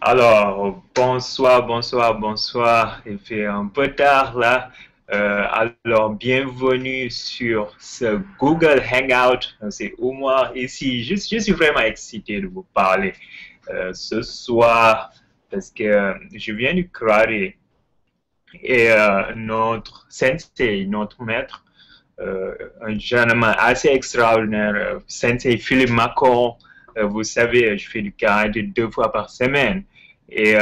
Alors, bonsoir, bonsoir, bonsoir. Il fait un peu tard là. Alors, bienvenue sur ce Google Hangout. C'est Oumar ici. Je suis vraiment excité de vous parler ce soir parce que je viens du karate et notre sensei, notre maître, un jeune homme assez extraordinaire, sensei Philippe Macron. Vous savez, je fais du karaté 2 fois par semaine. Et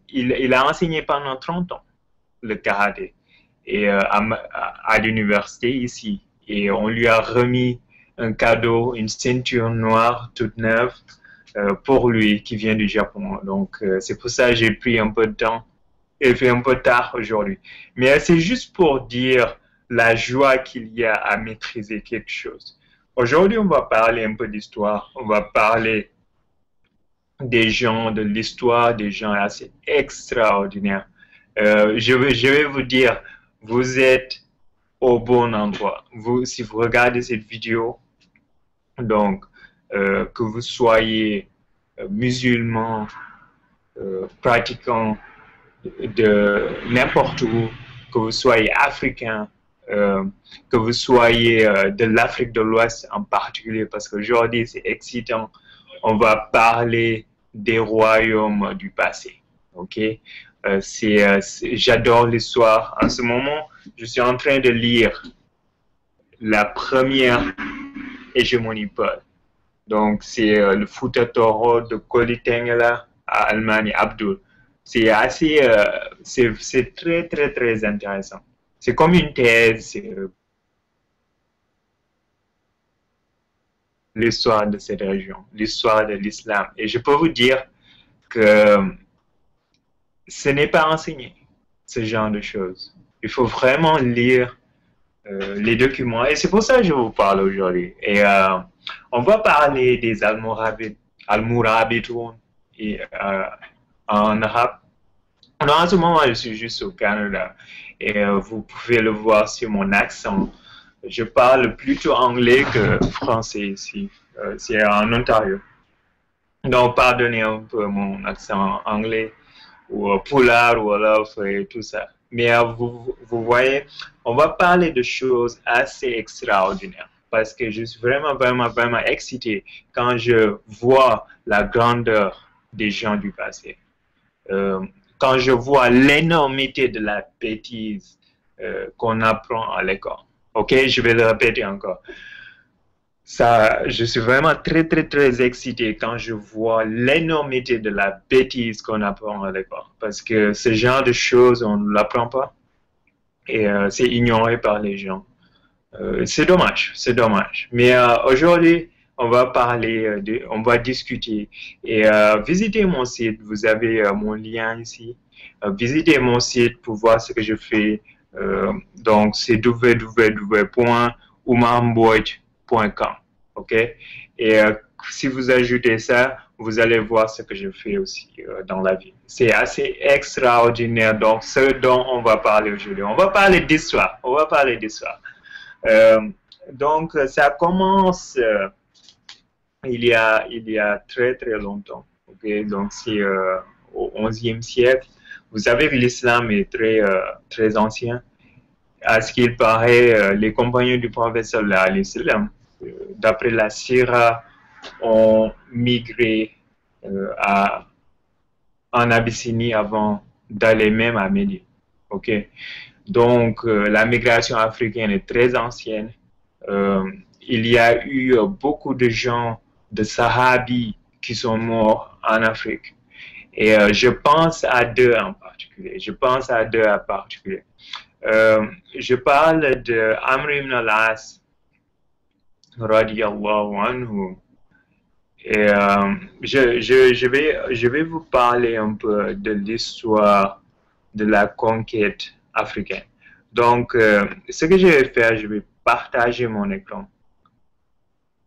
il a enseigné pendant 30 ans le karaté et, à l'université ici. Et on lui a remis un cadeau, une ceinture noire toute neuve pour lui qui vient du Japon. Donc, c'est pour ça que j'ai pris un peu de temps. Il fait un peu tard aujourd'hui. Mais c'est juste pour dire la joie qu'il y a à maîtriser quelque chose. Aujourd'hui, on va parler un peu d'histoire. On va parler des gens, de l'histoire des gens assez extraordinaires. Je vais vous dire, vous êtes au bon endroit. Vous, si vous regardez cette vidéo, donc, que vous soyez musulman, pratiquant de n'importe où, que vous soyez africain, euh, que vous soyez de l'Afrique de l'Ouest en particulier, parce qu'aujourd'hui c'est excitant. On va parler des royaumes du passé. Ok, j'adore l'histoire. En ce moment, je suis en train de lire la première hégémonie Paul. Donc, c'est le Fouta Toro de Koli Tengela à Almani Abdul. C'est assez, c'est très, très, très intéressant. C'est comme une thèse, c'est l'histoire de cette région, l'histoire de l'islam. Et je peux vous dire que ce n'est pas enseigné, ce genre de choses. Il faut vraiment lire les documents. Et c'est pour ça que je vous parle aujourd'hui. Et on va parler des Almoravides et, en arabe. Alors, en ce moment, je suis juste au Canada. Et vous pouvez le voir sur mon accent. Je parle plutôt anglais que français ici. C'est en Ontario. Donc, pardonnez un peu mon accent anglais ou poulard ou wolof et tout ça. Mais vous voyez, on va parler de choses assez extraordinaires parce que je suis vraiment, vraiment, vraiment excité quand je vois la grandeur des gens du passé. Euh, Quand je vois l'énormité de la bêtise qu'on apprend à l'école. Ok, je vais le répéter encore. Ça, je suis vraiment très, très, très excité quand je vois l'énormité de la bêtise qu'on apprend à l'école. Parce que ce genre de choses, on ne l'apprend pas et c'est ignoré par les gens. C'est dommage, c'est dommage. Mais aujourd'hui, on va parler, on va discuter et visitez mon site. Vous avez mon lien ici. Visitez mon site pour voir ce que je fais. Donc, c'est www.oumarmboyd.com. OK? Et si vous ajoutez ça, vous allez voir ce que je fais aussi dans la vie. C'est assez extraordinaire. Donc, ce dont on va parler aujourd'hui. On va parler d'histoire. On va parler d'histoire. Euh, donc, ça commence il y a très, très longtemps. Okay? Donc, c'est au 11e siècle. Vous savez que l'islam est très, très ancien. À ce qu'il paraît, les compagnons du prophète sallallahu alayhi wa sallam, d'après la Sira, ont migré à, en Abyssinie avant d'aller même à Médine. Ok, donc la migration africaine est très ancienne. Euh, il y a eu beaucoup de gens, de Sahabis, qui sont morts en Afrique. Et je pense à deux en particulier. Je pense à deux en particulier. Je parle de Amr ibn al-As, radiallahu anhu. Et je vais vous parler un peu de l'histoire de la conquête africaine. Donc, ce que je vais faire, je vais partager mon écran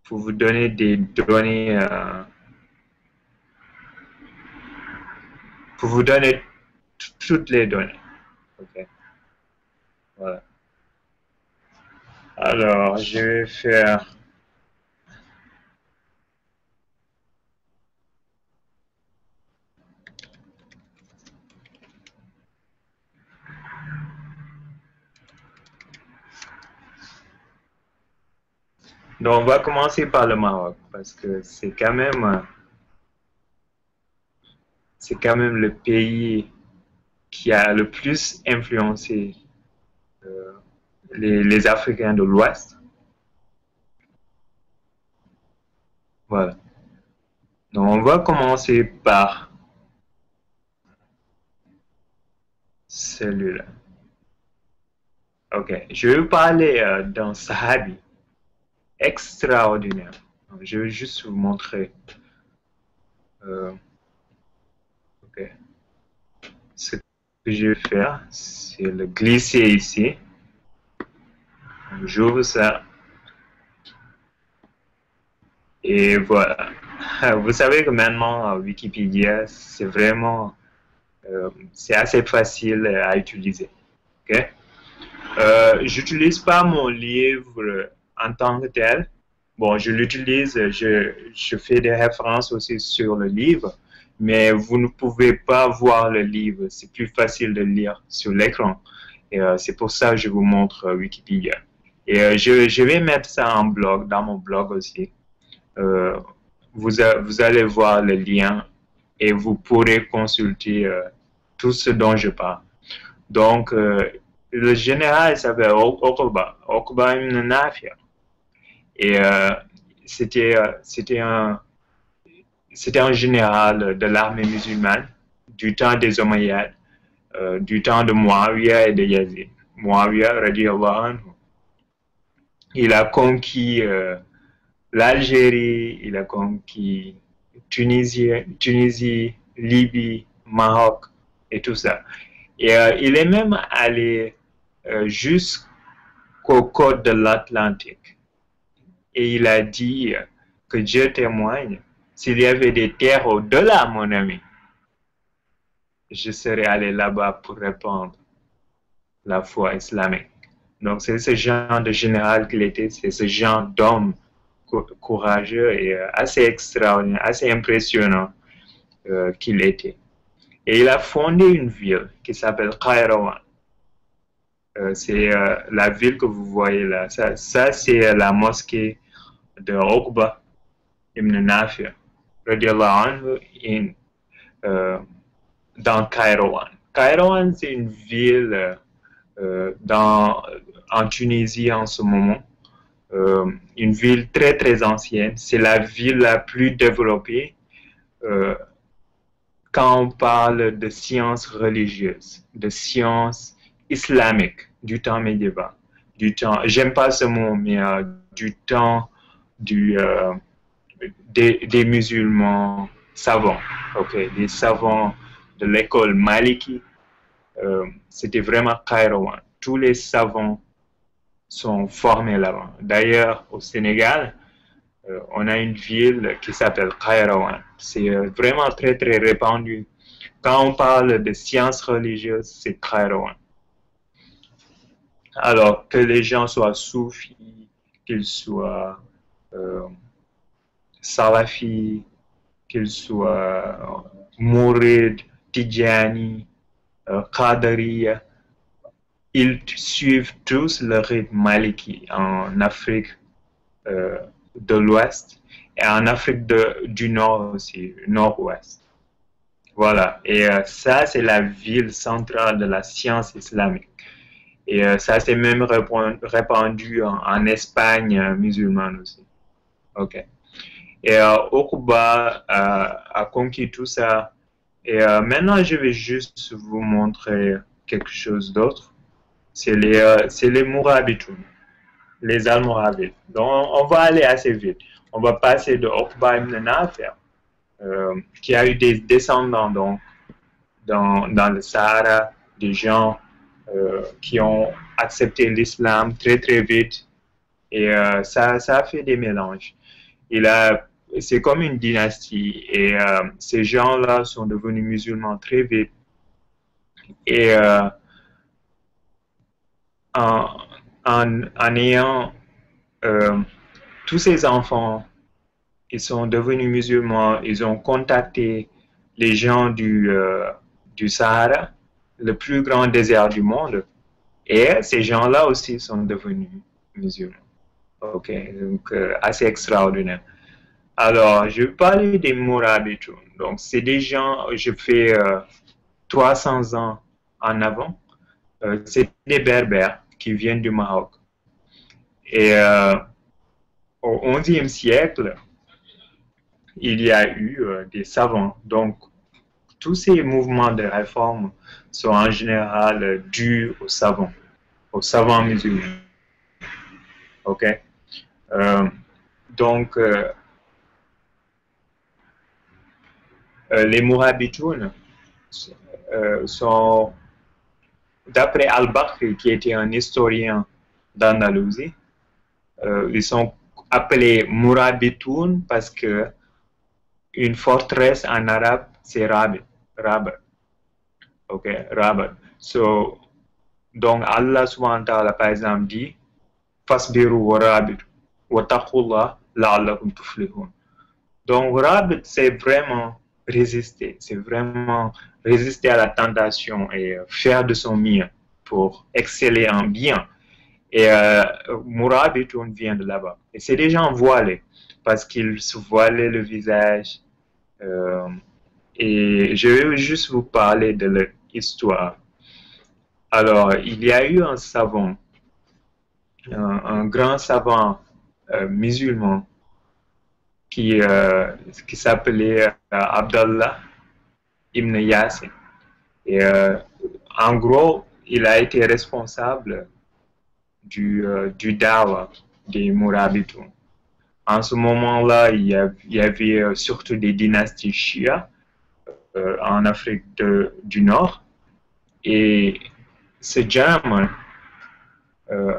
pour vous donner des données, pour vous donner toutes les données. Okay. Voilà. Alors, je vais faire. Donc, on va commencer par le Maroc parce que c'est quand même le pays qui a le plus influencé euh, les Africains de l'Ouest. Voilà. Donc, on va commencer par celui-là. OK. Je vais vous parler d'un sahabi extraordinaire. Je vais juste vous montrer. Euh, OK. Ce que je vais faire, c'est le glisser ici. J'ouvre ça. Et voilà. Vous savez que maintenant, Wikipédia, c'est assez facile à utiliser. OK? J'utilise pas mon livre en tant que tel. Bon, je l'utilise, je fais des références aussi sur le livre, mais vous ne pouvez pas voir le livre. C'est plus facile de lire sur l'écran. Et c'est pour ça que je vous montre Wikipédia. Et je vais mettre ça en blog, dans mon blog aussi. Euh, vous allez voir le lien et vous pourrez consulter tout ce dont je parle. Donc, le général s'appelle Okuba ibn Nafia. Et c'était un général de l'armée musulmane du temps des Omeyyades, du temps de Muawiyah et de Yazid. Muawiyah, radiallahu anhu, il a conquis l'Algérie, il a conquis Tunisie, Libye, Maroc et tout ça. Et il est même allé jusqu'aux côtes de l'Atlantique. Et il a dit que Dieu témoigne, s'il y avait des terres au-delà, mon ami, je serais allé là-bas pour répandre la foi islamique. Donc c'est ce genre de général qu'il était, c'est ce genre d'homme courageux et assez extraordinaire, assez impressionnant qu'il était. Et il a fondé une ville qui s'appelle Kairouan. C'est la ville que vous voyez là. Ça c'est la mosquée de Uqba ibn Nafia, radiallahu anhu, dans Kairouan. Kairouan, c'est une ville en Tunisie en ce moment. Une ville très très ancienne. C'est la ville la plus développée quand on parle de sciences religieuses, de sciences islamiques du temps médiéval, j'aime pas ce mot, mais du temps des musulmans savants, ok, des savants de l'école Maliki. C'était vraiment Kairouan. Tous les savants sont formés là-bas. D'ailleurs, au Sénégal, on a une ville qui s'appelle Kairouan. C'est vraiment très, très répandu. Quand on parle de sciences religieuses, c'est Kairouan. Alors, que les gens soient soufis, qu'ils soient salafis, qu'ils soient mourides, tidjani, qadariya, ils suivent tous le rythme maliki en Afrique de l'Ouest et en Afrique du Nord aussi, Nord-Ouest. Voilà, et ça c'est la ville centrale de la science islamique. Et ça s'est même répandu en Espagne musulmane aussi. Ok. Et Okuba a conquis tout ça. Et maintenant, je vais juste vous montrer quelque chose d'autre. C'est les Mourabitoun, les Almoravides. Donc, on va aller assez vite. On va passer de Okuba ibn Nafia, qui a eu des descendants donc, dans le Sahara, des gens qui ont accepté l'islam très très vite. Et ça a fait des mélanges. C'est comme une dynastie. Et ces gens-là sont devenus musulmans très vite. Et en ayant tous ces enfants, ils sont devenus musulmans, ils ont contacté les gens du Sahara, le plus grand désert du monde, et ces gens-là aussi sont devenus musulmans. Ok, donc assez extraordinaire. Alors, je vais parler des Mourabitoun. Donc, c'est des gens, je fais 300 ans en avant. C'est des Berbères qui viennent du Maroc. Et au XIe siècle, il y a eu des savants. Donc, tous ces mouvements de réforme sont en général dus aux savants musulmans. OK? Euh, donc, les Mourabitoun sont, d'après Al-Bakri, qui était un historien d'Andalousie, ils sont appelés Mourabitoun parce que une forteresse en arabe, c'est Rabat. Rabat. OK? Rabat. So, donc, Allah subhanahu wa ta'ala, par exemple, dit Fasbiru wa rabitu wa taqullah la'allakum tuflihun. Donc, Rabat, c'est vraiment résister. C'est vraiment résister à la tentation et faire de son mieux pour exceller en bien. Et Mourabitoun vient de là-bas. Et c'est des gens voilés parce qu'ils se voilaient le visage. Euh, et je vais juste vous parler de leur histoire. Alors, il y a eu un savant, un grand savant musulman qui s'appelait Abdallah ibn Yassin. Et en gros, il a été responsable du dawa des Mourabitoun. En ce moment-là, il y avait surtout des dynasties chiites en Afrique du Nord. Et ce gentleman, euh,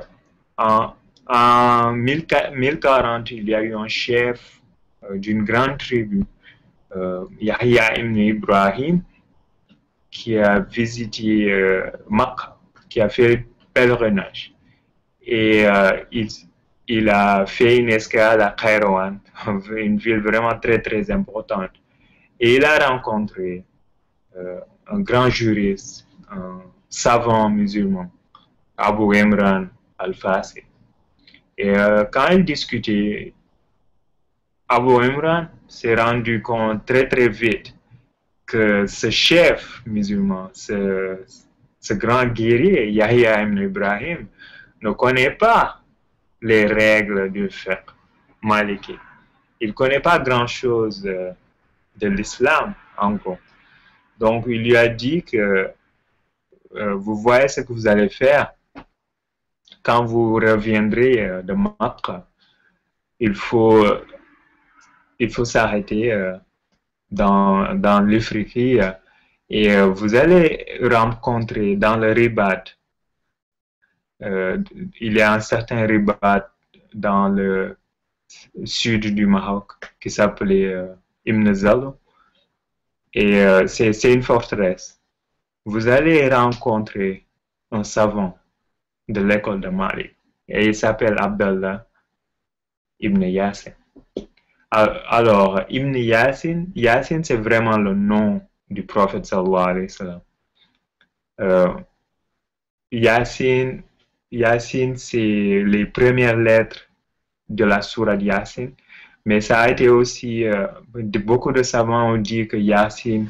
en, en 1040, il y a eu un chef d'une grande tribu, Yahya ibn Ibrahim, qui a visité Makkah, qui a fait pèlerinage. Et il a fait une escale à Kairouan, une ville vraiment très très importante. Et il a rencontré un grand juriste, un savant musulman, Abu Imran al-Fasi. Et quand il discutait, Abu Imran s'est rendu compte très très vite que ce chef musulman, ce grand guerrier, Yahya ibn Ibrahim, ne connaît pas les règles du fiqh maliki. Il ne connaît pas grand-chose de l'islam, en gros. Donc, il lui a dit que vous voyez ce que vous allez faire quand vous reviendrez de Makkah. Il faut, il faut s'arrêter dans l'Ifriqiya et vous allez rencontrer dans le ribat. Il y a un certain ribat dans le sud du Maroc qui s'appelait Ibn Zalo. Et c'est une forteresse. Vous allez rencontrer un savant de l'école de Mali. Et il s'appelle Abdallah ibn Yassin. Alors, Ibn Yassin, Yassin c'est vraiment le nom du prophète sallallahu alayhi wa sallam. Yassin, c'est les premières lettres de la sourate Yassin. Mais ça a été aussi, beaucoup de savants ont dit que Yassin,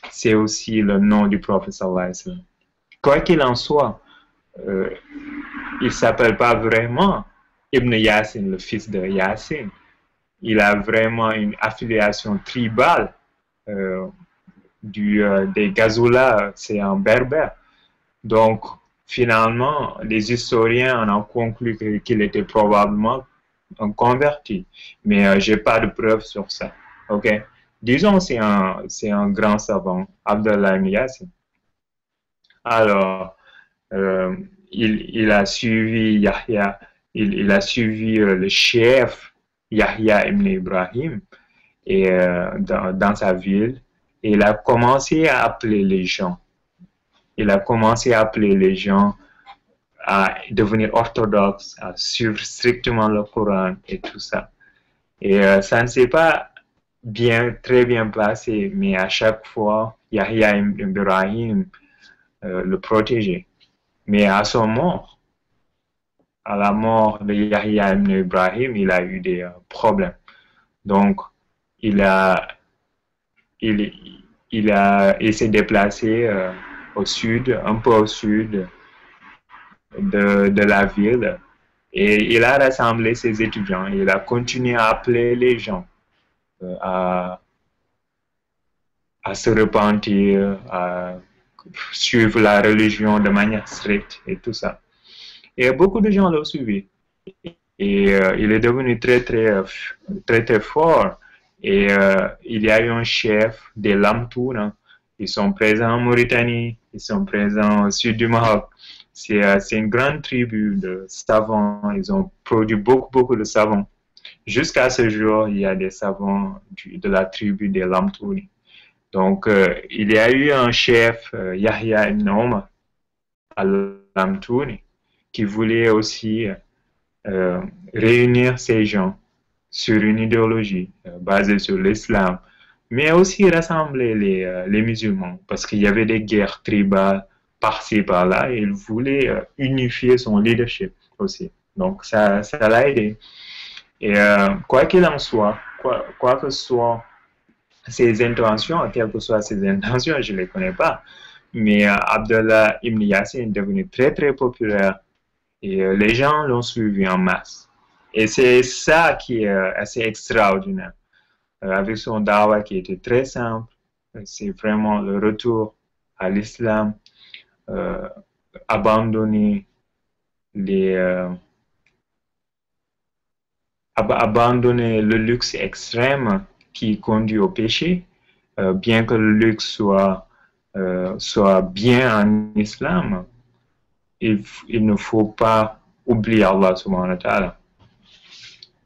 c'est aussi le nom du prophète sallallahu alayhi wa sallam. Quoi qu'il en soit, il ne s'appelle pas vraiment Ibn Yassin, le fils de Yassin. Il a vraiment une affiliation tribale des Ghazoulas, c'est un berbère. Donc, finalement, les historiens en ont conclu qu'il était probablement un converti. Mais je n'ai pas de preuves sur ça. OK? Disons, c'est un grand savant, Abdallah ibn Yassin. Alors, il a suivi Yahya, il a suivi le chef Yahya ibn Ibrahim et, dans sa ville. Et il a commencé à appeler les gens. Il a commencé à appeler les gens à devenir orthodoxes, à suivre strictement le Coran et tout ça. Et ça ne s'est pas très bien passé, mais à chaque fois, Yahya ibn Ibrahim le protégeait. Mais à son mort, à la mort de Yahya ibn Ibrahim, il a eu des problèmes. Donc, il a, il, il s'est déplacé au sud, un peu au sud de la ville, et il a rassemblé ses étudiants. Il a continué à appeler les gens à, à se repentir, à suivre la religion de manière stricte et tout ça. Et beaucoup de gens l'ont suivi. Et il est devenu très fort. Et il y a eu un chef des Lamtoun. Ils sont présents en Mauritanie, ils sont présents au sud du Maroc. C'est une grande tribu de savants. Ils ont produit beaucoup de savants. Jusqu'à ce jour, il y a des savants de la tribu des Lamtouni. Donc, il y a eu un chef, Yahya ibn Omar, à Lamtouni, qui voulait aussi réunir ces gens sur une idéologie basée sur l'islam, mais aussi rassembler les musulmans, parce qu'il y avait des guerres tribales par-ci, par-là, et il voulait unifier son leadership aussi. Donc, ça l'a aidé. Et quoi qu'il en soit, quoi que soient ses intentions, quelles que soient ses intentions, je ne les connais pas, mais Abdallah ibn Yassin est devenu très populaire et les gens l'ont suivi en masse. Et c'est ça qui est assez extraordinaire. Avec son dawa qui était très simple, c'est vraiment le retour à l'islam, abandonner abandonner le luxe extrême qui conduit au péché, bien que le luxe soit bien en islam, il ne faut pas oublier Allah subhanahu wa ta'ala.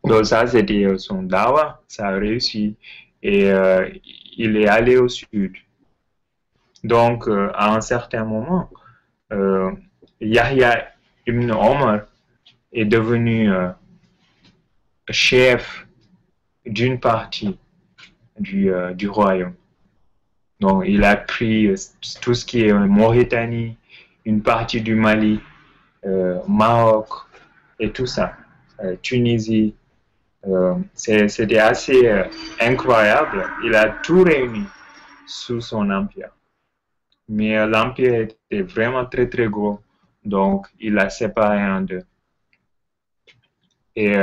Donc ça, c'était son dawa, ça a réussi et il est allé au sud. Donc, à un certain moment, Yahya ibn Omar est devenu chef d'une partie du royaume. Donc, il a pris tout ce qui est Mauritanie, une partie du Mali, Maroc et tout ça, Tunisie. C'était assez incroyable. Il a tout réuni sous son empire. Mais l'empire était vraiment très gros. Donc, il l'a séparé en deux. Et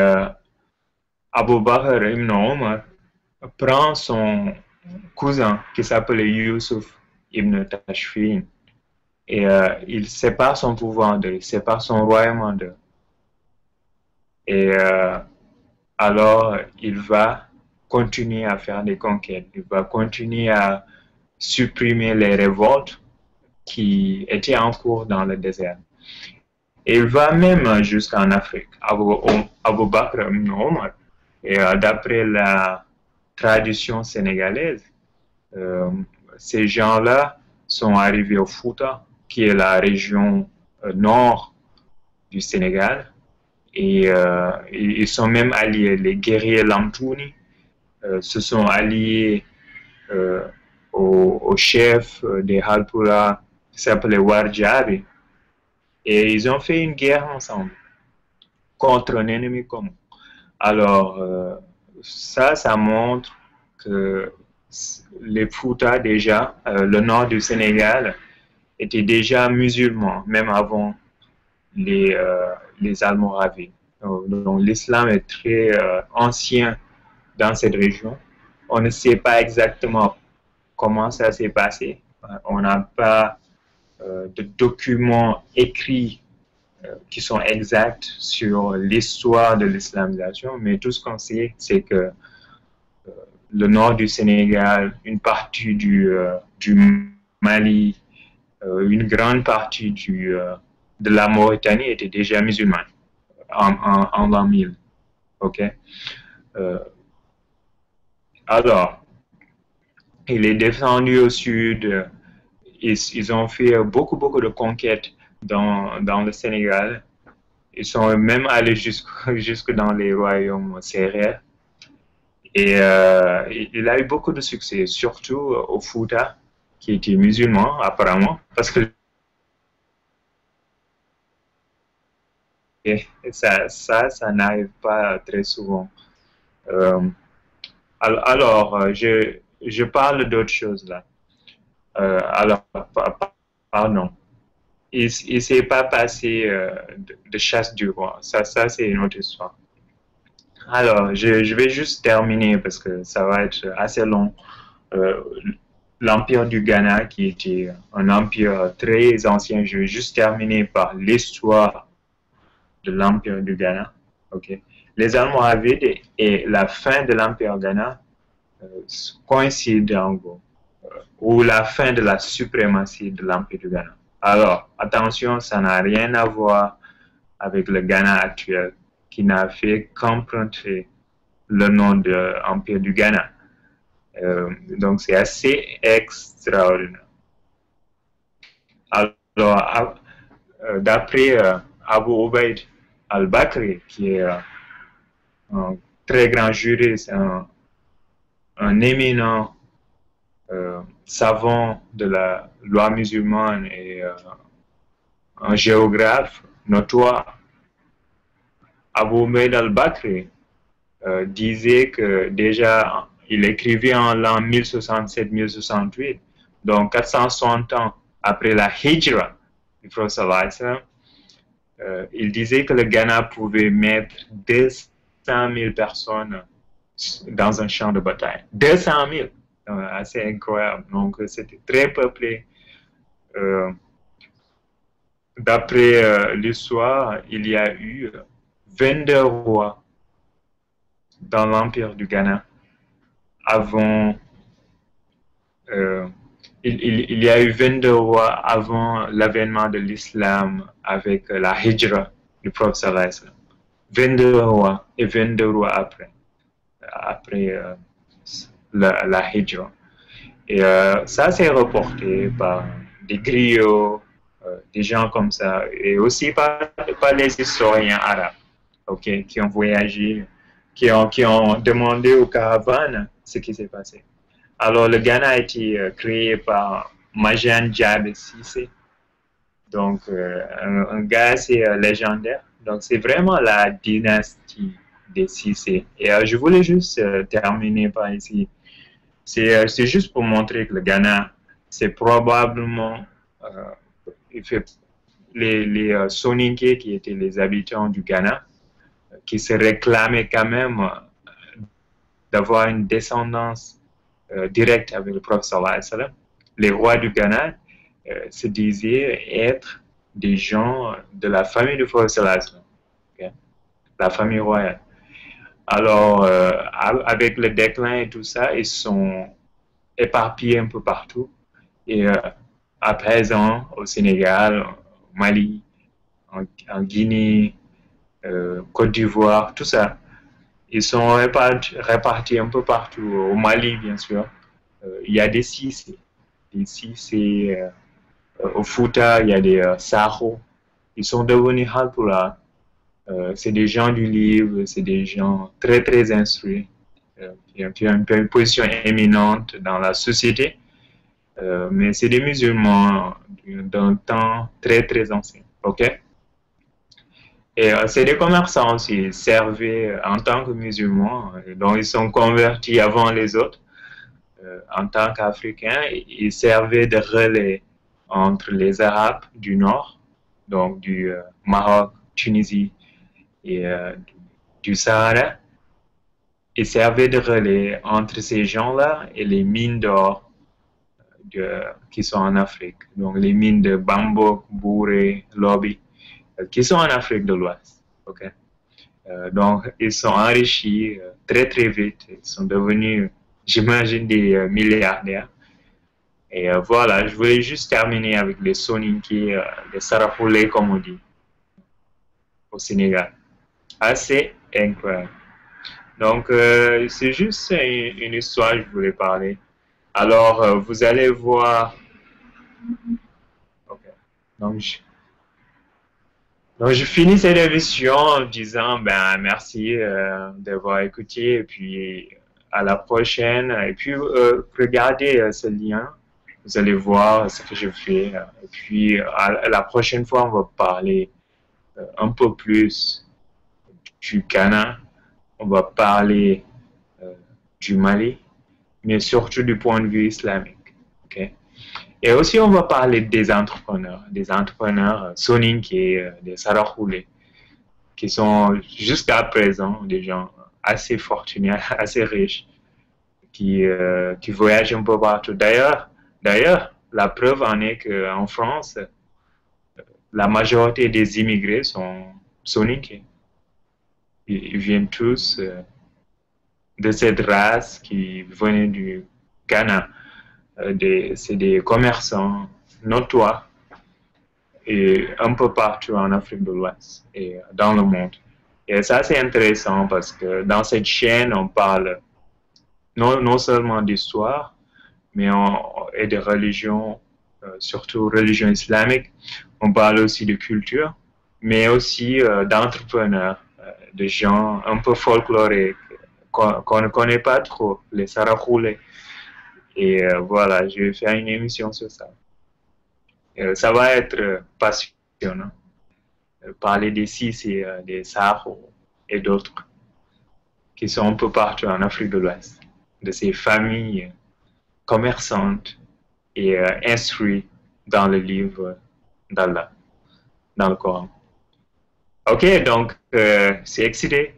Abu Bakr ibn Omar prend son cousin qui s'appelait Yusuf ibn Tashfin et il sépare son pouvoir d'eux, il sépare son royaume en deux. Et alors, il va continuer à faire des conquêtes, il va continuer à supprimer les révoltes qui étaient en cours dans le désert. Et il va même jusqu'en Afrique. Abu Bakr ibn Omar, et d'après la tradition sénégalaise, ces gens-là sont arrivés au Fouta, qui est la région nord du Sénégal, et ils sont même alliés. Les guerriers Lamtouni se sont alliés au chef des Halpula qui s'appelait Warjabi, et ils ont fait une guerre ensemble contre un ennemi commun. Alors, ça montre que les Fouta, déjà, le nord du Sénégal, étaient déjà musulmans, même avant les Almoravides. Donc, l'islam est très ancien dans cette région. On ne sait pas exactement comment ça s'est passé. On n'a pas de documents écrits qui sont exacts sur l'histoire de l'islamisation, mais tout ce qu'on sait, c'est que le nord du Sénégal, une partie du Mali, une grande partie de la Mauritanie était déjà musulmane en l'an 1000. Ok? Alors, il est descendu au sud. Ils ont fait beaucoup de conquêtes dans le Sénégal. Ils sont même allés jusque dans les royaumes sérères. Et il a eu beaucoup de succès, surtout au Fouta, qui était musulman apparemment, parce que Ça n'arrive pas très souvent. Euh, alors, je parle d'autre chose là. Alors, pardon. Il ne s'est pas passé de chasse du roi. Ça c'est une autre histoire. Alors, je vais juste terminer parce que ça va être assez long. Euh, L'Empire du Ghana, qui était un empire très ancien, je vais juste terminer par l'histoire de l'Empire du Ghana. Okay. Les Almoravides et la fin de l'Empire Ghana euh, coïncident en gros, ou la fin de la suprématie de l'Empire du Ghana. Alors, attention, ça n'a rien à voir avec le Ghana actuel, qui n'a fait qu'emprunter le nom de l'Empire du Ghana. Donc, c'est assez extraordinaire. Alors, d'après Abu Obaid al-Bakri, qui est un très grand juriste, un éminent savant de la loi musulmane et un géographe notoire, Abu Ubaid al-Bakri disait que déjà, il écrivait en l'an 1067-1068, donc 460 ans après la Hijra du prophète, il disait que le Ghana pouvait mettre 200 000 personnes dans un champ de bataille. 200 000, assez incroyable. Donc, c'était très peuplé. D'après l'histoire, il y a eu 22 rois dans l'Empire du Ghana avant. Euh, il y a eu 22 rois avant l'avènement de l'islam avec la hijra du prophète sallallahu alayhi wa sallam. 22 rois et 22 rois après la hijra. Et ça, c'est reporté par des griots, des gens comme ça, et aussi par les historiens arabes, okay, qui ont voyagé, qui ont demandé aux caravanes ce qui s'est passé. Alors, le Ghana a été créé par Majan Djabé Cissé, donc un gars assez légendaire. Donc, c'est vraiment la dynastie des Cissé. Et je voulais juste terminer par ici. C'est juste pour montrer que le Ghana, c'est probablement il fait les Soninké qui étaient les habitants du Ghana, qui se réclamaient quand même d'avoir une descendance directe avec le prophète sallallahu alayhi wa sallam. Les rois du Ghana se disaient être des gens de la famille du prophète sallallahu alayhi wa sallam, okay? La famille royale. Alors, avec le déclin et tout ça, ils sont éparpillés un peu partout. Et à présent, au Sénégal, au Mali, en Guinée, Côte d'Ivoire, tout ça. Ils sont répartis un peu partout. Au Mali, bien sûr. Il y a des Cissé. Des Cissé, au Fouta, il y a des Sahos. Ils sont devenus Halpula. C'est des gens du livre, c'est des gens très, très instruits, qui ont une position éminente dans la société. Mais c'est des musulmans d'un temps très, très ancien. OK? Et c'est des commerçants aussi, ils servaient en tant que musulmans, donc ils sont convertis avant les autres. En tant qu'Africains, ils servaient de relais entre les Arabes du Nord, donc du Maroc, Tunisie et du Sahara. Ils servaient de relais entre ces gens-là et les mines d'or qui sont en Afrique. Donc les mines de Bambouk, Bouré, Lobby, qui sont en Afrique de l'Ouest. Okay? Donc, ils sont enrichis très, très vite. Ils sont devenus, j'imagine, des milliardaires. Et voilà, je voulais juste terminer avec les Soninké, les Sarafoulé, comme on dit, au Sénégal. Assez incroyable. Donc, c'est juste une histoire que je voulais parler. Alors, vous allez voir. Okay. Donc, je finis cette émission en disant ben, merci d'avoir écouté et puis à la prochaine. Et puis, regardez ce lien, vous allez voir ce que je fais. Et puis, à la prochaine fois, on va parler un peu plus du Ghana, on va parler du Mali, mais surtout du point de vue islamique. Okay? Et aussi, on va parler des entrepreneurs soninké, des Sarakoulé, qui sont jusqu'à présent des gens assez fortunés, assez riches, qui voyagent un peu partout. D'ailleurs, la preuve en est qu'en France, la majorité des immigrés sont soninké. Ils viennent tous de cette race qui venait du Ghana. C'est des commerçants notoires et un peu partout en Afrique de l'Ouest et dans le monde. Et ça, c'est intéressant parce que dans cette chaîne, on parle non seulement d'histoire, mais et de religion, surtout religion islamique. On parle aussi de culture, mais aussi d'entrepreneurs, de gens un peu folkloriques qu'on ne connaît pas trop, les Sarakoulés. Et voilà, je vais faire une émission sur ça. Ça va être passionnant. Parler des Sis et des Sahara et d'autres qui sont un peu partout en Afrique de l'Ouest, de ces familles commerçantes et instruites dans le livre d'Allah, dans le Coran. Ok, donc c'est excité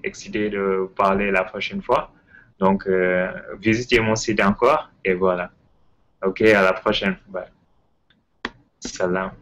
de parler la prochaine fois. Donc visitez mon site encore et voilà. Ok, à la prochaine. Bye. Salam.